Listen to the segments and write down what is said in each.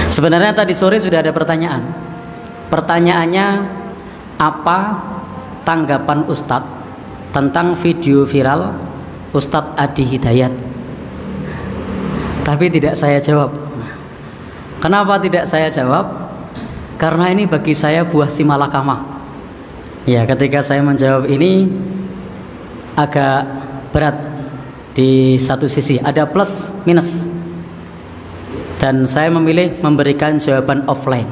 Sebenarnya tadi sore sudah ada pertanyaan. Pertanyaannya, apa tanggapan Ustadz tentang video viral Ustadz Adi Hidayat? Tapi tidak saya jawab. Kenapa tidak saya jawab? Karena ini bagi saya buah si malakama. Ya, ketika saya menjawab ini agak berat di satu sisi, ada plus minus. Dan saya memilih memberikan jawaban offline.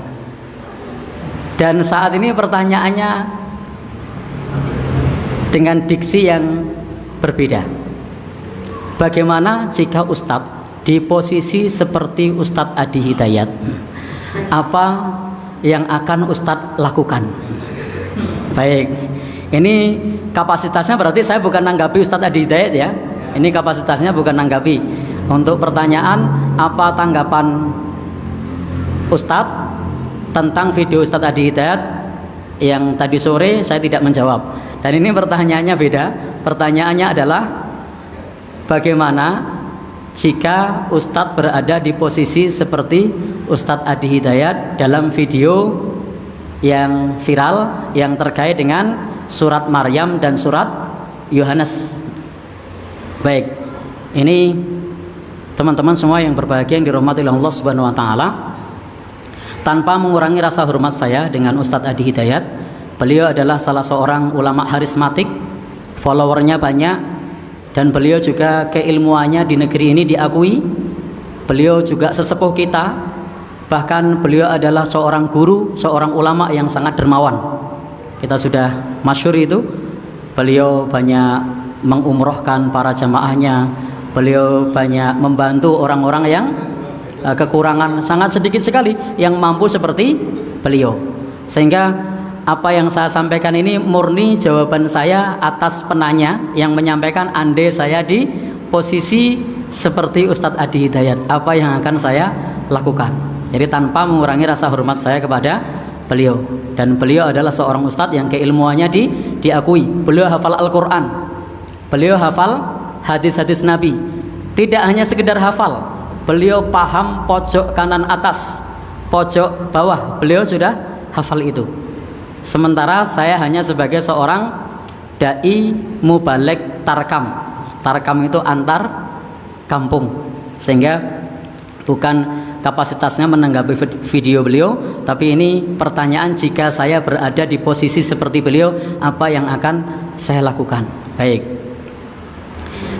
Dan saat ini pertanyaannya dengan diksi yang berbeda. Bagaimana jika Ustadz di posisi seperti Ustadz Adi Hidayat? Apa yang akan Ustadz lakukan? Baik, ini kapasitasnya berarti saya bukan nanggapi Ustadz Adi Hidayat ya. Ini kapasitasnya bukan nanggapi. Untuk pertanyaan, apa tanggapan Ustadz tentang video Ustadz Adi Hidayat yang tadi sore, saya tidak menjawab. Dan ini pertanyaannya beda. Pertanyaannya adalah, bagaimana jika Ustadz berada di posisi seperti Ustadz Adi Hidayat dalam video yang viral yang terkait dengan surat Maryam dan surat Yohanes. Baik, ini teman-teman semua yang berbahagia yang dirahmati oleh Allah Subhanahu wa taala. Tanpa mengurangi rasa hormat saya dengan Ustadz Adi Hidayat, beliau adalah salah seorang ulama karismatik, followernya banyak, dan beliau juga keilmuannya di negeri ini diakui. Beliau juga sesepuh kita, bahkan beliau adalah seorang guru, seorang ulama yang sangat dermawan. Kita sudah masyhur itu, beliau banyak mengumrohkan para jamaahnya, beliau banyak membantu orang-orang yang kekurangan, sangat sedikit sekali yang mampu seperti beliau. Sehingga apa yang saya sampaikan ini murni jawaban saya atas penanya yang menyampaikan, andai saya di posisi seperti Ustadz Adi Hidayat, apa yang akan saya lakukan. Jadi tanpa mengurangi rasa hormat saya kepada beliau. Dan beliau adalah seorang ustadz yang keilmuannya diakui. Beliau hafal Al-Quran, beliau hafal hadis-hadis Nabi. Tidak hanya sekedar hafal, beliau paham pojok kanan atas, pojok bawah, beliau sudah hafal itu. Sementara saya hanya sebagai seorang dai mubalek tarkam. Tarkam itu antar kampung, sehingga bukan kapasitasnya menanggapi video beliau, tapi ini pertanyaan, jika saya berada di posisi seperti beliau, apa yang akan saya lakukan. Baik,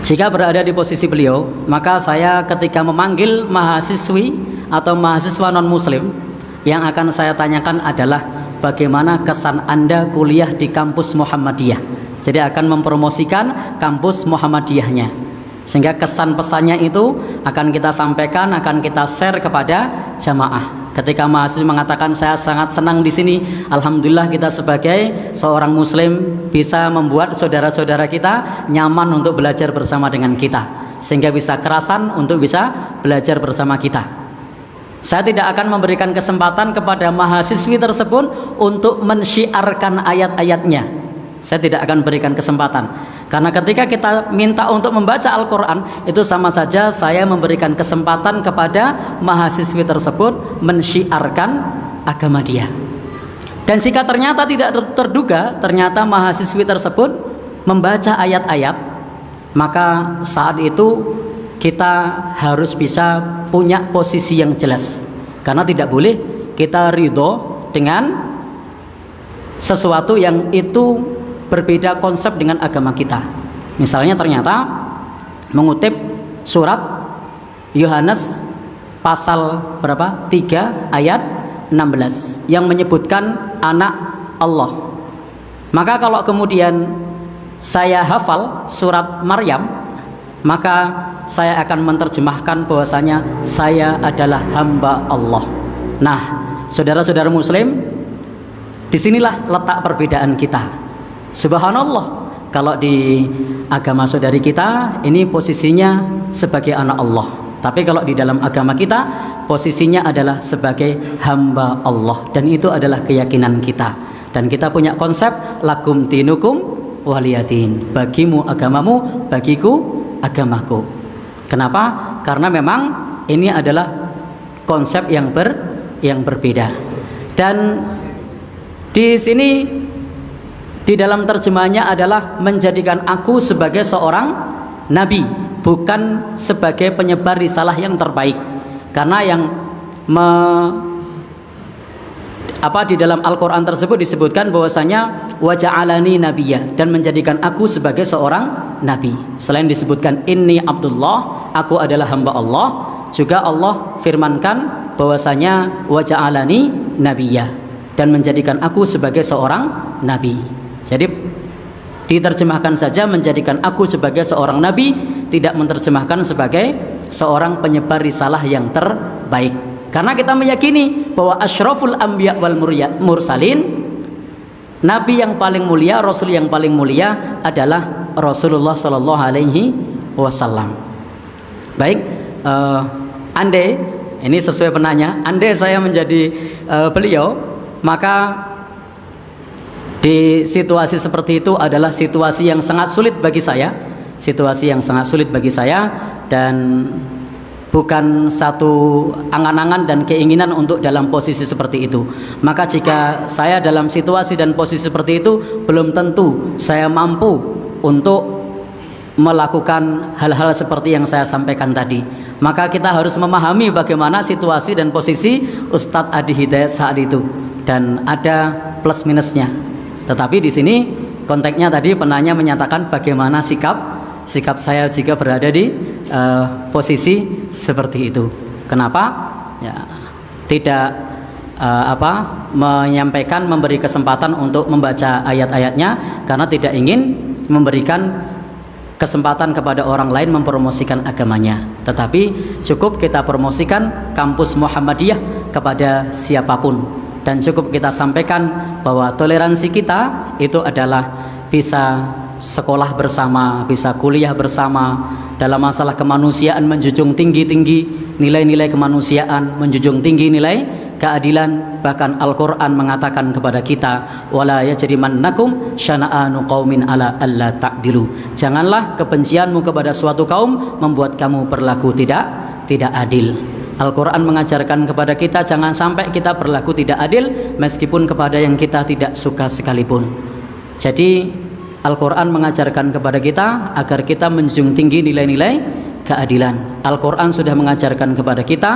jika berada di posisi beliau, maka saya ketika memanggil mahasiswi atau mahasiswa non-muslim, yang akan saya tanyakan adalah, bagaimana kesan Anda kuliah di kampus Muhammadiyah. Jadi akan mempromosikan kampus Muhammadiyahnya, sehingga kesan pesannya itu akan kita sampaikan, akan kita share kepada jamaah. Ketika mahasiswa mengatakan, saya sangat senang di sini, alhamdulillah kita sebagai seorang muslim bisa membuat saudara-saudara kita nyaman untuk belajar bersama dengan kita, sehingga bisa kerasan untuk bisa belajar bersama kita. Saya tidak akan memberikan kesempatan kepada mahasiswi tersebut untuk mensyiarkan ayat-ayatnya. Saya tidak akan berikan kesempatan, karena ketika kita minta untuk membaca Al-Quran, itu sama saja saya memberikan kesempatan kepada mahasiswi tersebut mensyiarkan agama dia. Dan jika ternyata tidak terduga, ternyata mahasiswi tersebut membaca ayat-ayat, maka saat itu kita harus bisa punya posisi yang jelas, karena tidak boleh kita ridho dengan sesuatu yang itu berbeda konsep dengan agama kita. Misalnya ternyata mengutip surat Yohanes pasal berapa? 3 ayat 16 yang menyebutkan anak Allah. Maka kalau kemudian saya hafal surat Maryam, maka saya akan menerjemahkan bahwasanya saya adalah hamba Allah. Nah, saudara-saudara muslim, disinilah letak perbedaan kita. Subhanallah, kalau di agama saudari kita ini posisinya sebagai anak Allah, tapi kalau di dalam agama kita posisinya adalah sebagai hamba Allah, dan itu adalah keyakinan kita. Dan kita punya konsep lakum dinukum waliyadin, bagimu agamamu, bagiku agamaku. Kenapa? Karena memang ini adalah konsep yang berbeda. Dan di sini di dalam terjemahannya adalah menjadikan aku sebagai seorang nabi, bukan sebagai penyebar risalah yang terbaik. Karena yang di dalam Al-Quran tersebut disebutkan bahwasanya wa ja'alani nabiyya, dan menjadikan aku sebagai seorang nabi. Selain disebutkan inni Abdullah, aku adalah hamba Allah, juga Allah firmankan bahwasanya wa ja'alani nabiyya, dan menjadikan aku sebagai seorang nabi. Jadi diterjemahkan saja menjadikan aku sebagai seorang nabi, tidak menerjemahkan sebagai seorang penyebar risalah yang terbaik. Karena kita meyakini bahwa asyraful anbiya wal mursalin, nabi yang paling mulia, rasul yang paling mulia adalah Rasulullah sallallahu alaihi wasallam. Baik, andai ini sesuai penanya, andai saya menjadi beliau, maka di situasi seperti itu adalah situasi yang sangat sulit bagi saya, dan bukan satu angan-angan dan keinginan untuk dalam posisi seperti itu. Maka jika saya dalam situasi dan posisi seperti itu, belum tentu saya mampu untuk melakukan hal-hal seperti yang saya sampaikan tadi. Maka kita harus memahami bagaimana situasi dan posisi Ustadz Adi Hidayat saat itu, dan ada plus minusnya. Tetapi di sini konteksnya tadi penanya menyatakan bagaimana sikap saya jika berada di posisi seperti itu. Kenapa? Ya, tidak menyampaikan, memberi kesempatan untuk membaca ayat-ayatnya, karena tidak ingin memberikan kesempatan kepada orang lain mempromosikan agamanya. Tetapi cukup kita promosikan kampus Muhammadiyah kepada siapapun, dan cukup kita sampaikan bahwa toleransi kita itu adalah bisa sekolah bersama, bisa kuliah bersama, dalam masalah kemanusiaan menjunjung tinggi-tinggi nilai-nilai kemanusiaan, menjunjung tinggi nilai keadilan. Bahkan Al-Quran mengatakan kepada kita, wala yajrimannakum syana'anu qaumin ala alla ta'dilu, janganlah kebencianmu kepada suatu kaum membuat kamu berlaku tidak adil. Al-Quran mengajarkan kepada kita jangan sampai kita berlaku tidak adil meskipun kepada yang kita tidak suka sekalipun. Jadi Al-Quran mengajarkan kepada kita agar kita menjunjung tinggi nilai-nilai keadilan. Al-Quran sudah mengajarkan kepada kita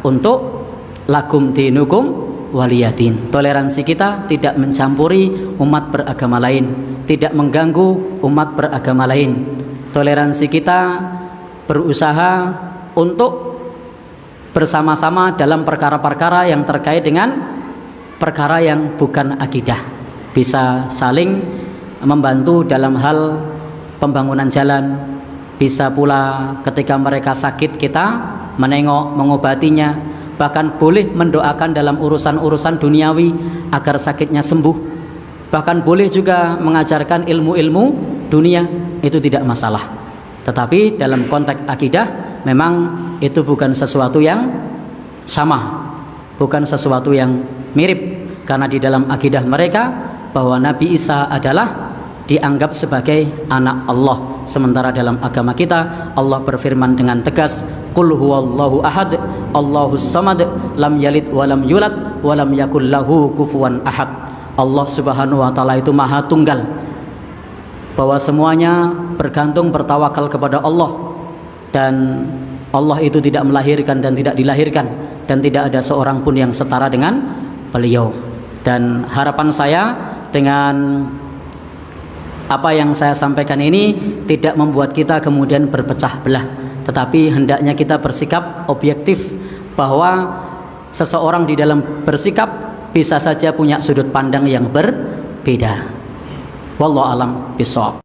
untuk lakum dinukum waliyadin. Toleransi kita tidak mencampuri umat beragama lain, tidak mengganggu umat beragama lain. Toleransi kita berusaha untuk bersama-sama dalam perkara-perkara yang terkait dengan perkara yang bukan akidah. Bisa saling membantu dalam hal pembangunan jalan, bisa pula ketika mereka sakit kita menengok, mengobatinya, bahkan boleh mendoakan dalam urusan-urusan duniawi agar sakitnya sembuh, bahkan boleh juga mengajarkan ilmu-ilmu dunia, itu tidak masalah. Tetapi dalam konteks akidah memang itu bukan sesuatu yang sama, bukan sesuatu yang mirip, karena di dalam akidah mereka bahwa Nabi Isa adalah dianggap sebagai anak Allah, sementara dalam agama kita Allah berfirman dengan tegas, qul huwallahu ahad Allahus samad lam yalid walam yulad walam yakul lahu kufuwan ahad. Allah Subhanahu wa taala itu maha tunggal, bahwa semuanya bergantung bertawakal kepada Allah, dan Allah itu tidak melahirkan dan tidak dilahirkan, dan tidak ada seorang pun yang setara dengan beliau. Dan harapan saya dengan apa yang saya sampaikan ini tidak membuat kita kemudian berpecah belah, tetapi hendaknya kita bersikap objektif, bahwa seseorang di dalam bersikap bisa saja punya sudut pandang yang berbeda. Wallahu a'lam bishawab.